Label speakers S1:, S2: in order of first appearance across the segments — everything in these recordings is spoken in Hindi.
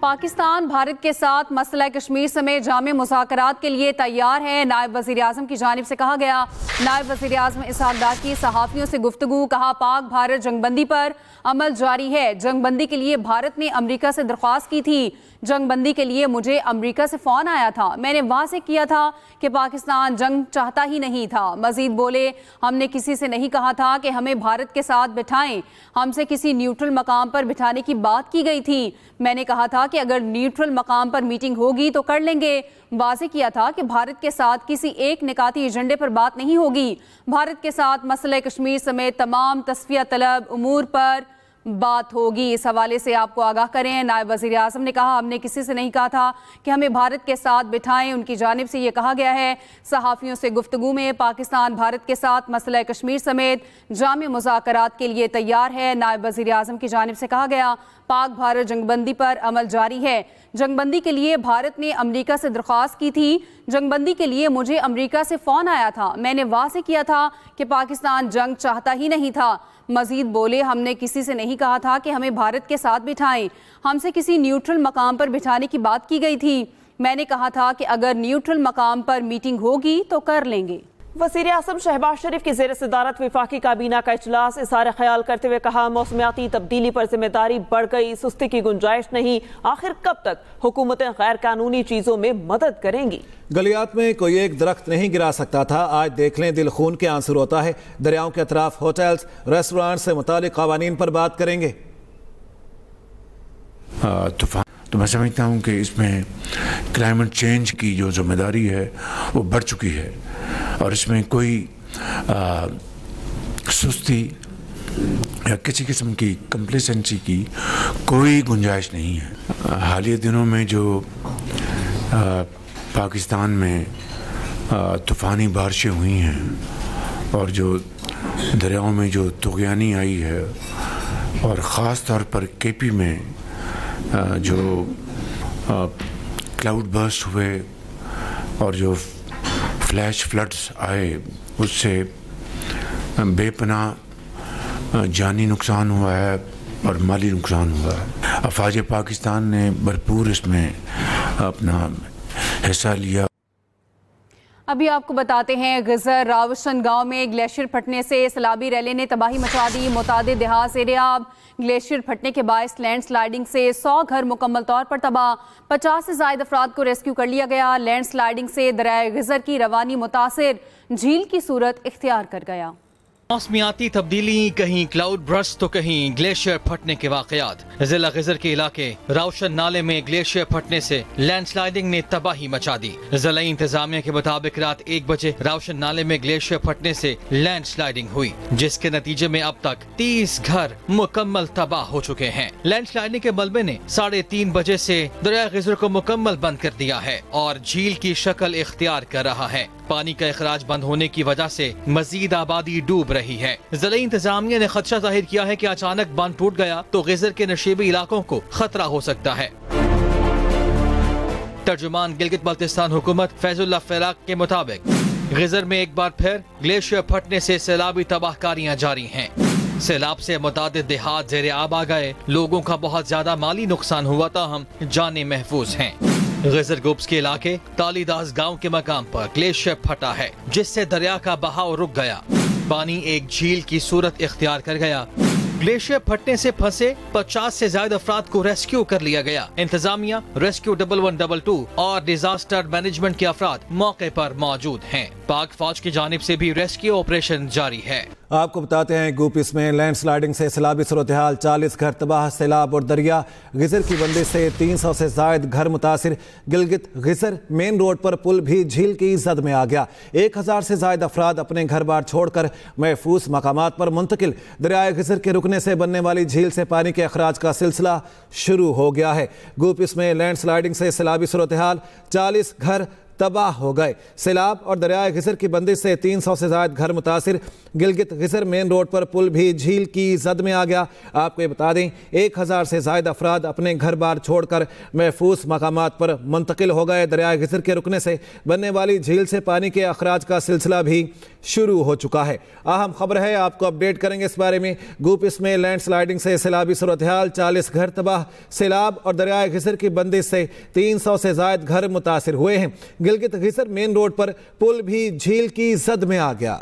S1: पाकिस्तान भारत के साथ मसला कश्मीर समेत जामे मुज़ाकरात के लिए तैयार है। नायब वज़ीर आज़म की जानिब से कहा गया। नायब वज़ीर आज़म इसहाक डार की सहाफ़ियों से गुफ्तगू। कहा, पाक भारत जंगबंदी पर अमल जारी है। जंगबंदी के लिए भारत ने अमरीका से दरख्वास्त की थी। जंगबंदी के लिए मुझे अमरीका से फ़ोन आया था। मैंने वाज़ेह किया था कि पाकिस्तान जंग चाहता ही नहीं था। मज़ीद बोले, हमने किसी से नहीं कहा था कि हमें भारत के साथ बिठाएं। हमसे किसी न्यूट्रल मकाम पर बिठाने की बात की गई थी। मैंने कहा था कि अगर न्यूट्रल मकाम पर मीटिंग होगी तो कर लेंगे। वाज़ेह किया था कि भारत के साथ किसी एक निकाती एजेंडे पर बात नहीं होगी। भारत के साथ मसला कश्मीर समेत तमाम तस्फिया तलब उमूर पर बात होगी। इस हवाले से आपको आगाह करें, नायब वज़ीर आज़म ने कहा, हमने किसी से नहीं कहा था कि हमें भारत के साथ बिठाएं। उनकी जानिब से ये कहा गया है। सहाफ़ियों से गुफ्तगू में पाकिस्तान भारत के साथ मसला कश्मीर समेत जामे मुज़ाकरात के लिए तैयार है। नायब वज़ीर आज़म की जानिब से कहा गया, पाक भारत जंगबंदी पर अमल जारी है। जंगबंदी के लिए भारत ने अमरीका से दरख्वास्त की थी। जंगबंदी के लिए मुझे अमरीका से फ़ोन आया था। मैंने वाज़ेह किया था कि पाकिस्तान जंग चाहता ही नहीं था। मजीद बोले, हमने किसी से नहीं कहा था कि हमें भारत के साथ बिठाएं। हमसे किसी न्यूट्रल मकाम पर बिठाने की बात की गई थी। मैंने कहा था कि अगर न्यूट्रल मकाम पर मीटिंग होगी तो कर लेंगे।
S2: वज़ीर आज़म शहबाज शरीफ की ज़ेर सदारत विफाकी काबीना का इजलास इज़हार ख्याल करते हुए कहा, मौसमियाती तब्दीली पर जिम्मेदारी बढ़ गई, सुस्ती की गुंजाइश नहीं। आखिर कब तक हुकूमतें गैर कानूनी चीज़ों में मदद करेंगी।
S3: गलियात में कोई एक दरख्त नहीं गिरा सकता था, आज देख लें दिल खून के आंसू रोता है। दरियाओं के अतराफ होटल्स रेस्टोरेंट से मुतालिक कवानीन पर बात करेंगे।
S4: तो मैं समझता हूँ कि इसमें क्लाइमेट चेंज की जो जिम्मेदारी है वो बढ़ चुकी है और इसमें कोई सुस्ती या किसी किस्म की कंप्लेसेंसी की कोई गुंजाइश नहीं है। हालिया दिनों में जो पाकिस्तान में तूफ़ानी बारिशें हुई हैं और जो दरियाओं में जो तुग़यानी आई है और ख़ास तौर पर केपी में जो क्लाउड बर्स्ट हुए और जो फ्लैश फ्लड्स आए, उससे बेपनाह जानी नुकसान हुआ है और माली नुकसान हुआ है। अफवाज पाकिस्तान ने भरपूर इसमें अपना हिस्सा लिया।
S1: अभी आपको बताते हैं, गिज़र रावशन गांव में ग्लेशियर फटने से सैलाबी रैली ने तबाही मचा दी। मुतादिद देहात एरियाब ग्लेशियर फटने के बायस लैंड स्लाइडिंग से 100 घर मुकम्मल तौर पर तबाह। 50 से ज़ायद अफराद को रेस्क्यू कर लिया गया। लैंड स्लाइडिंग से दरिया गिज़र की रवानी मुतासिर, झील की सूरत इख्तियार कर गया।
S5: मौसमियाती तब्दीली, कहीं क्लाउड बर्स्ट तो कहीं ग्लेशियर फटने के वाकयात। जिला गिज़र के इलाके रावशन नाले में ग्लेशियर फटने से लैंडस्लाइडिंग ने तबाही मचा दी। जिला इंतजामिया के मुताबिक रात 1 बजे रावशन नाले में ग्लेशियर फटने से लैंडस्लाइडिंग हुई, जिसके नतीजे में अब तक 30 घर मुकम्मल तबाह हो चुके हैं। लैंडस्लाइडिंग के मलबे ने 3:30 बजे से दरिया गिज़र को मुकम्मल बंद कर दिया है और झील की शक्ल इख्तियार कर रहा है। पानी का इखराज बंद होने की वजह से मजीद आबादी डूब रही है। जिला इंतजामिया ने खदशा जाहिर किया है कि अचानक बांध टूट गया तो गिज़र के नशीबी इलाकों को खतरा हो सकता है। तर्जुमान गिलगित बल्तिस्तान हुकूमत फैजुल्लाह फराक के मुताबिक गिज़र में एक बार फिर ग्लेशियर फटने से सैलाबी तबाहकारियां जारी हैं। सैलाब से मुतादिद देहात ज़ेरे आब आ गए। लोगों का बहुत ज्यादा माली नुकसान हुआ, ताहम जाने महफूज हैं। गिज़र गुब्स के इलाके तालीदास गांव के मकाम पर ग्लेशियर फटा है, जिससे दरिया का बहाव रुक गया। पानी एक झील की सूरत इख्तियार कर गया। ग्लेशियर फटने से फंसे 50 से ज्यादा अफराद को रेस्क्यू कर लिया गया। इंतजामिया, रेस्क्यू 1122 और डिजास्टर मैनेजमेंट के अफराद मौके पर मौजूद हैं। पाक फौज की जानिब से भी रेस्क्यू ऑपरेशन जारी है।
S3: आपको बताते हैं, गुपिस में लैंड स्लाइडिंग से सैलाबी सूरत हाल, 40 घर तबाह। सैलाब और दरिया गिज़र की बंदिश से 300 से जायद घर मुतासिर। गिलगित गिज़र मेन रोड पर पुल भी झील की जद में आ गया। 1000 से जायद अफराद अपने घर बार छोड़कर महफूज मकामात पर मुंतकिल। दरियाए गिज़र के रुकने से बनने वाली झील से पानी के अखराज का सिलसिला शुरू हो गया है। गुपिस में लैंड स्लाइडिंग से सैलाबी सूरत हाल, 40 घर तबाह हो गए। सैलाब और दरियाए घिसर की बंदिश से 300 से ज्यादा घर मुतासिर। गिलगित घिसर मेन रोड पर पुल भी झील की जद में आ गया। आपको ये बता दें 1000 से ज्यादा अफराद अपने घर बार छोड़कर महफूज मकामात पर मुंतकिल हो गए। दरियाए घिसर के रुकने से बनने वाली झील से पानी के अखराज का सिलसिला भी शुरू हो चुका है। अहम खबर है, आपको अपडेट करेंगे इस बारे में। गुपिस में लैंडस्लाइडिंग से सैलाबी सूरत हाल, 40 घर तबाह। सैलाब और दरियाए घिसर की बंदिश से 300 से ज्यादा घर मुतासिर हुए हैं। गिलगित घिसर मेन रोड पर पुल भी झील की जद में आ गया।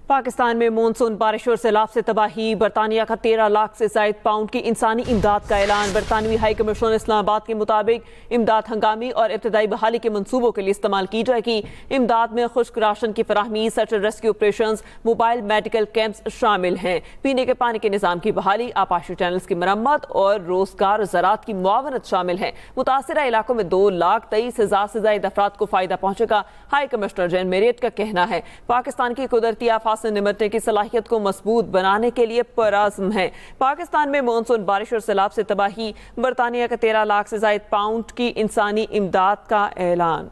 S2: पाकिस्तान में मानसून बारिश और सैलाब से तबाही। बरतानिया का 13 लाख से ज्यादा पाउंड की इंसानी इमदाद का ऐलान। बरतानवी हाई कमिश्नर इस्लामाबाद के मुताबिक इमदाद हंगामी और इब्तदाई बहाली के मंसूबों के लिए इस्तेमाल की जाएगी। इमदाद में खुश्क राशन की फराहमी, search and rescue operations, mobile medical camps शामिल हैं। पीने के पानी के निज़ाम की बहाली, आपाशी चैनल्स की मरम्मत और रोजगार ज़राअत की मुआवनत शामिल है। मुतासरा इलाकों में 2,23,000 से ज्यादा अफराद को फायदा पहुंचेगा। हाई कमिश्नर जैन मेरियट का कहना है पाकिस्तान की कुदरती आफात से निपटने की सलाहियत को मजबूत बनाने के लिए पुरअज़्म है। पाकिस्तान में मानसून बारिश और सैलाब से तबाही। बरतानिया का 13 लाख से ज्यादा पाउंड की इंसानी इमदाद का ऐलान।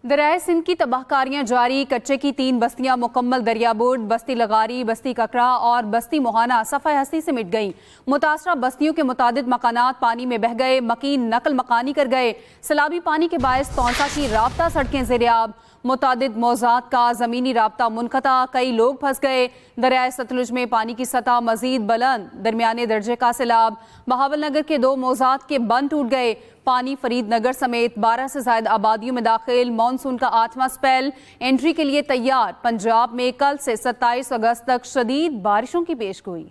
S1: दरियाए सिंध की तबाहकारियां जारी। कच्चे की 3 बस्तियां मुकम्मल दरियाबुर्द, बस्ती लगारी, बस्ती ककरा और बस्ती मोहाना सफ़ाए हस्ती से मिट गईं। मुतासरा बस्तियों के मुतादिद मकानात पानी में बह गए, मकीन नकल मकानी कर गए। सैलाबी पानी के बायस तौसा की राब्ता सड़कें ज़ेर-ए-आब, मुतादिद मौज़ात का ज़मीनी राब्ता मुनक़ता, कई लोग फंस गए। दरियाए सतलुज में पानी की सतह मजीद बुलंद, दरमियाने दर्जे का सैलाब। बहावल नगर के 2 मौज़ात के बंद टूट गए। पानी फरीद नगर समेत 12 से ज्यादा आबादियों में दाखिल। मानसून का 8वां स्पेल एंट्री के लिए तैयार। पंजाब में कल से 27 अगस्त तक शदीद बारिशों की पेशगोई।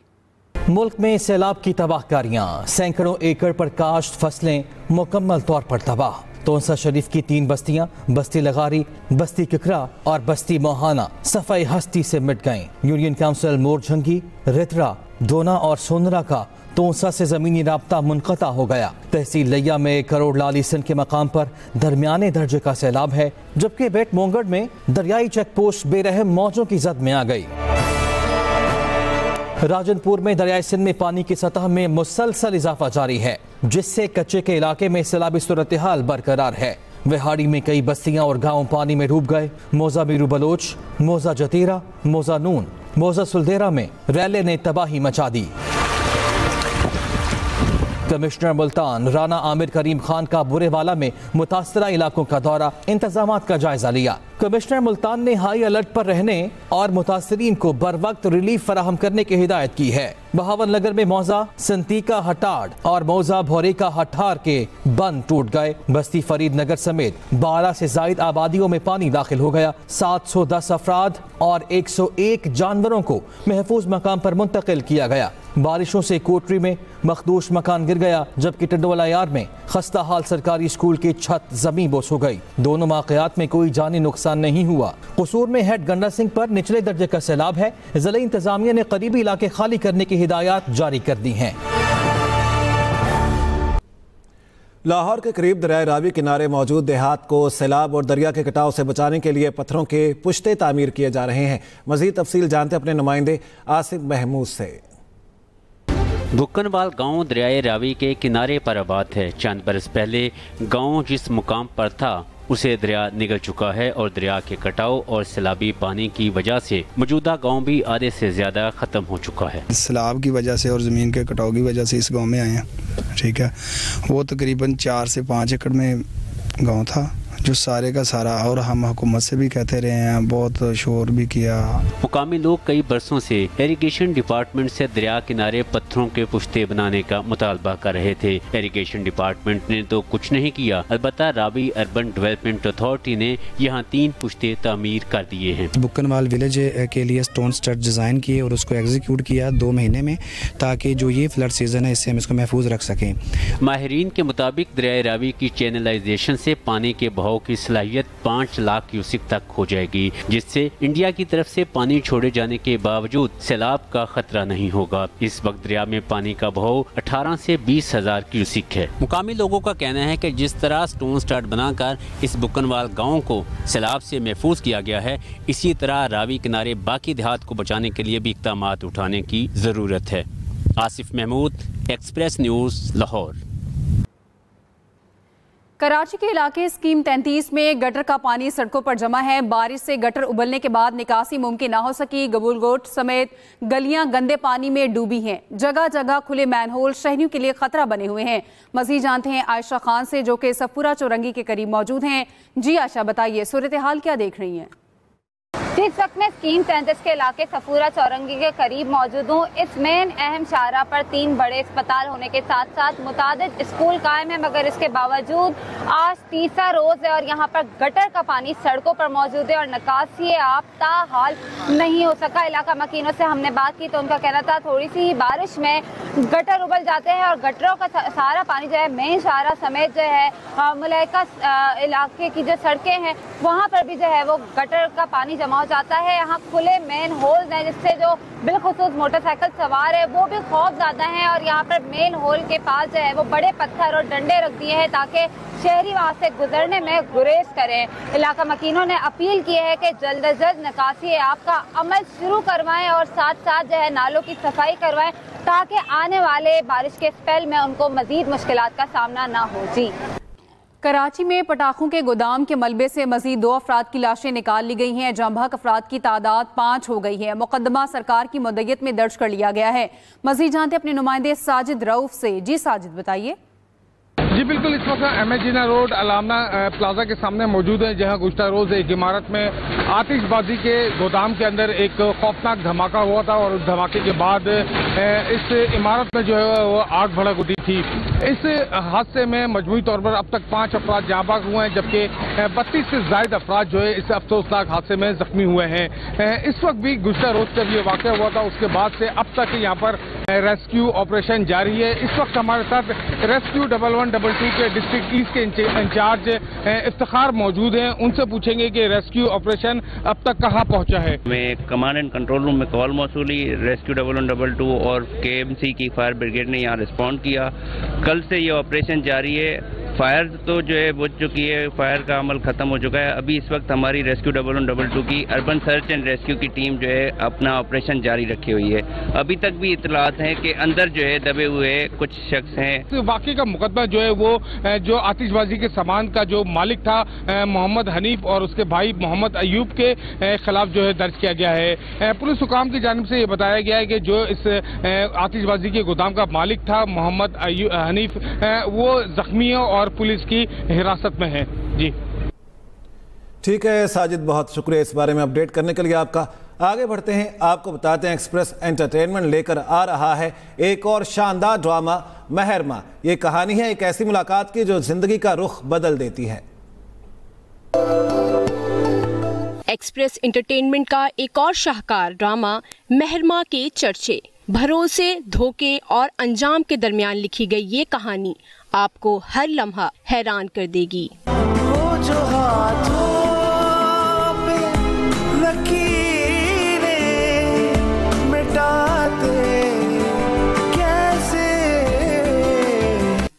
S5: मुल्क में सैलाब की तबाहकारियां, सैकड़ों एकड़ पर काश्त फसलें मुकम्मल तौर पर तबाह। तौसा शरीफ की 3 बस्तियां, बस्ती लगारी, बस्ती ककरा और बस्ती मोहाना सफाई हस्ती से मिट गईं। यूनियन काउंसिल मोरझंगी, रितरा, दोना और सोनरा का तौसा से जमीनी राब्ता मुनक़ता हो गया। तहसील लिया में करोड़ लाली सिंध के मकाम पर दरमियाने दर्जे का सैलाब है, जबकि बेट मोंगड़ में दरियाई चेक पोस्ट बेरहम मौजों की जद में आ गई। राजनपुर में दरियाई सिंध में पानी की सतह में मुसलसल इजाफा जारी है, जिससे कच्चे के इलाके में सैलाबी सूरत हाल बरकरार है। विहाड़ी में कई बस्तियां और गांव पानी में डूब गए। मोजा मीरू बलोच, मोजा जतीरा, मोजा नून, मोजा सुलदेरा में रैले ने तबाही मचा दी। कमिश्नर मुल्तान राना आमिर करीम खान का बुरेवाला में मुतासरा इलाकों का दौरा, इंतजामात का जायजा लिया। कमिश्नर मुल्तान ने हाई अलर्ट पर रहने और मुतासरीन को बर वक्त रिलीफ फराहम करने की हिदायत की है। बहावल नगर में मौजा, संतीका हटाड़ और मौजा भोरेका हठार के बंद टूट गए। बस्ती फरीद नगर समेत 12 से ज्यादा आबादियों में पानी दाखिल हो गया। 710 अफराद और 101 जानवरों को महफूज मकाम पर मुंतकिल किया गया। बारिशों से कोटरी में मखदूश मकान गिर गया, जबकि टिंडोला यार में खस्ता हाल सरकारी स्कूल की छत जमीन बोस हो गई। दोनों वाकयात में कोई जानी नुकसान नहीं हुआ। कसूर में हेड गंडा सिंह पर निचले दर्जे का सैलाब है। जिला इंतजामिया ने करीबी इलाके खाली करने की हिदायत जारी कर दी हैं।
S3: लाहौर के करीब दरियाए रावी किनारे मौजूद देहात को सैलाब और दरिया के कटाव से बचाने के लिए पत्थरों के पुश्ते तामीर किए जा रहे हैं। मजीद तफसील जानते अपने नुमाइंदे आसिफ महमूद से।
S6: बुक्कनवाल गांव दरियाए रावी के किनारे पर आबाद है। चंद बरस पहले गांव जिस मुकाम पर था उसे दरिया निगल चुका है और दरिया के कटाव और सैलाबी पानी की वजह से मौजूदा गांव भी आधे से ज्यादा खत्म हो चुका है।
S7: सैलाब की वजह से और ज़मीन के कटाव की वजह से इस गांव में आए हैं। ठीक है, वो तकरीबन 4 से 5 एकड़ में गांव था, जो सारे का सारा, और हम हुकूमत से भी कहते रहे हैं, बहुत शोर भी किया।
S6: मुकामी लोग कई बरसों से इरिगेशन डिपार्टमेंट से दरिया किनारे पत्थरों के पुश्ते बनाने का मुतालबा कर रहे थे। इरिगेशन डिपार्टमेंट ने तो कुछ नहीं किया, अलबत्ता रावी अर्बन डेवलपमेंट अथॉरिटी ने यहाँ 3 पुश्ते तामीर कर दिए हैं।
S7: बुक्कनवाल विलेज के लिए स्टोन स्टड डिज़ाइन किए और उसको एग्जीक्यूट किया 2 महीने में, ताकि जो ये फ्लड सीजन है इससे हम इसको महफूज रख सकें।
S6: माहिरीन के मुताबिक दरिया रावी की चैनलाइजेशन से पानी के बहाव की सलाहियत 5 लाख क्यूसिक तक हो जाएगी, जिससे इंडिया की तरफ से पानी छोड़े जाने के बावजूद सैलाब का खतरा नहीं होगा। इस वक्त दरिया में पानी का बहाव 18 से 20 हजार क्यूसिक है। मुकामी लोगों का कहना है कि जिस तरह स्टोन स्टड बनाकर इस बुक्कनवाल गाँव को सैलाब से महफूज किया गया है, इसी तरह रावी किनारे बाकी देहात को बचाने के लिए भी इक़दाम उठाने की जरूरत है। Asif Mahmood, Express News, Lahore.
S1: कराची के इलाके स्कीम 33 में गटर का पानी सड़कों पर जमा है। बारिश से गटर उबलने के बाद निकासी मुमकिन न हो सकी। गबूलगोट समेत गलियां गंदे पानी में डूबी हैं। जगह जगह खुले मैनहोल शहरियों के लिए खतरा बने हुए हैं। मजीद जानते हैं आयशा खान से, जो कि सफूरा चौरंगी के करीब मौजूद हैं। जी आयशा, बताइए सूरत हाल क्या देख रही हैं?
S8: जिस वक्त मैं स्कीम 33 के इलाके सफूरा चौरंगी के करीब मौजूद हूँ, इस मेन अहम शाहरा पर 3 बड़े अस्पताल होने के साथ साथ मुतादिद स्कूल कायम है, मगर इसके बावजूद आज तीसरा रोज है और यहाँ पर गटर का पानी सड़कों पर मौजूद है और निकासी आप ताहाल नहीं हो सका। इलाका मकीनों से हमने बात की तो उनका कहना था थोड़ी सी बारिश में गटर उबल जाते हैं और गटरों का सारा पानी जो है मेन शाहरा समेत जो है मुलायका इलाके की जो सड़कें हैं वहाँ पर भी जो है वो गटर का पानी जमा जाता है। यहाँ खुले मेन होल्स हैं जिससे जो बिलखुसूस मोटरसाइकिल सवार है वो भी खौफ ज्यादा है और यहाँ पर मेन होल के पास जो है वो बड़े पत्थर और डंडे रख दिए हैं ताकि शहरी वहाँ से गुजरने में गुरेज करें। इलाका मकीनों ने अपील की है कि जल्द अज जल्द निकासी आपका अमल शुरू करवाएं और साथ साथ जो है नालों की सफाई करवाएं ताकि आने वाले बारिश के स्पेल में उनको मजीद मुश्किलात का सामना ना हो। जी,
S1: कराची में पटाखों के गोदाम के मलबे से मजीद 2 अफराद की लाशें निकाल ली गई हैं। जंभक अफराद की तादाद 5 हो गई है। मुकदमा सरकार की मुद्दत में दर्ज कर लिया गया है। मजीद जानते अपने नुमाइंदे साजिद रऊफ से। जी साजिद, बताइए।
S9: जी बिल्कुल, इस वक्त एमए जिन्ना रोड अलामना प्लाजा के सामने मौजूद है, जहां गुज़श्ता रोज एक इमारत में आतिशबाजी के गोदाम के अंदर एक खौफनाक धमाका हुआ था और उस धमाके के बाद इस इमारत में जो है वो आग भड़क उठी थी। इस हादसे में मजमूई तौर पर अब तक 5 अफराद जाँ बाग हुए हैं, जबकि 32 से ज्यादा अफराद जो है इस अफसोसनाक हादसे में जख्मी हुए हैं। इस वक्त भी गुज़श्ता रोज जब ये वाक़या हुआ था उसके बाद से अब तक यहाँ पर रेस्क्यू ऑपरेशन जारी है। इस वक्त हमारे साथ रेस्क्यू 1122 के डिस्ट्रिक्ट ईस्ट के इंचार्ज इफ्तिखार मौजूद हैं। उनसे पूछेंगे कि रेस्क्यू ऑपरेशन अब तक कहां पहुंचा है।
S10: मैं कमांड एंड कंट्रोल रूम में कॉल मौसूली रेस्क्यू 1122 और KMC की फायर ब्रिगेड ने यहां रिस्पॉन्ड किया। कल से ये ऑपरेशन जारी है। फायर तो जो है बुझ चुकी है, फायर का अमल खत्म हो चुका है। अभी इस वक्त हमारी रेस्क्यू 1122 की अर्बन सर्च एंड रेस्क्यू की टीम जो है अपना ऑपरेशन जारी रखी हुई है। अभी तक भी इतलात हैं कि अंदर जो है दबे हुए कुछ शख्स हैं।
S9: तो वाकई का मुकदमा जो है वो जो आतिशबाजी के सामान का जो मालिक था मोहम्मद हनीफ और उसके भाई मोहम्मद अयूब के खिलाफ जो है दर्ज किया गया है। पुलिस हुकाम की जानिब से ये बताया गया है कि जो इस आतिशबाजी के गोदाम का मालिक था मोहम्मद हनीफ वो जख्मी है और पुलिस की हिरासत में है। जी
S3: ठीक है साजिद, बहुत शुक्रिया इस बारे में अपडेट करने के लिए आपका। आगे बढ़ते हैं, आपको बताते हैं एक्सप्रेस एंटरटेनमेंट लेकर आ रहा है एक और शानदार ड्रामा महरमा। ये कहानी है एक ऐसी मुलाकात की जो जिंदगी का रुख बदल देती है।
S11: एक्सप्रेस एंटरटेनमेंट का एक और शाहकार ड्रामा महरमा के चर्चे, भरोसे, धोखे और अंजाम के दरमियान लिखी गई ये कहानी आपको हर लम्हा हैरान कर देगी।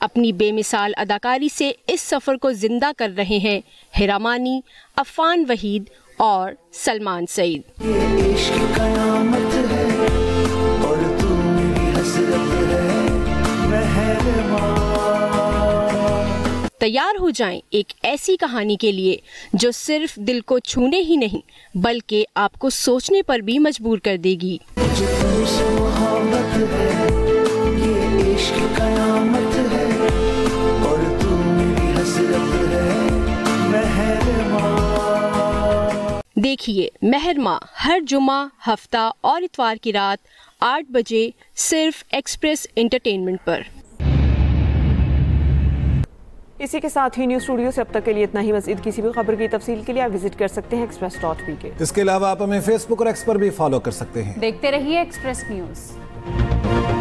S11: अपनी बेमिसाल अदाकारी से इस सफर को जिंदा कर रहे हैं हिरा मानी, अफान वहीद और सलमान सईद। तैयार हो जाएं एक ऐसी कहानी के लिए जो सिर्फ दिल को छूने ही नहीं बल्कि आपको सोचने पर भी मजबूर कर देगी। देखिए महरमा हर जुमा, हफ्ता और इतवार की रात 8 बजे सिर्फ एक्सप्रेस एंटरटेनमेंट पर।
S2: इसी के साथ ही न्यूज स्टूडियो से अब तक के लिए इतना ही। मज़ीद किसी भी खबर की तफसील के लिए आप विजिट कर सकते हैं express.pk।
S3: इसके अलावा आप हमें फेसबुक और एक्स पर भी फॉलो कर सकते हैं।
S1: देखते रहिए एक्सप्रेस न्यूज।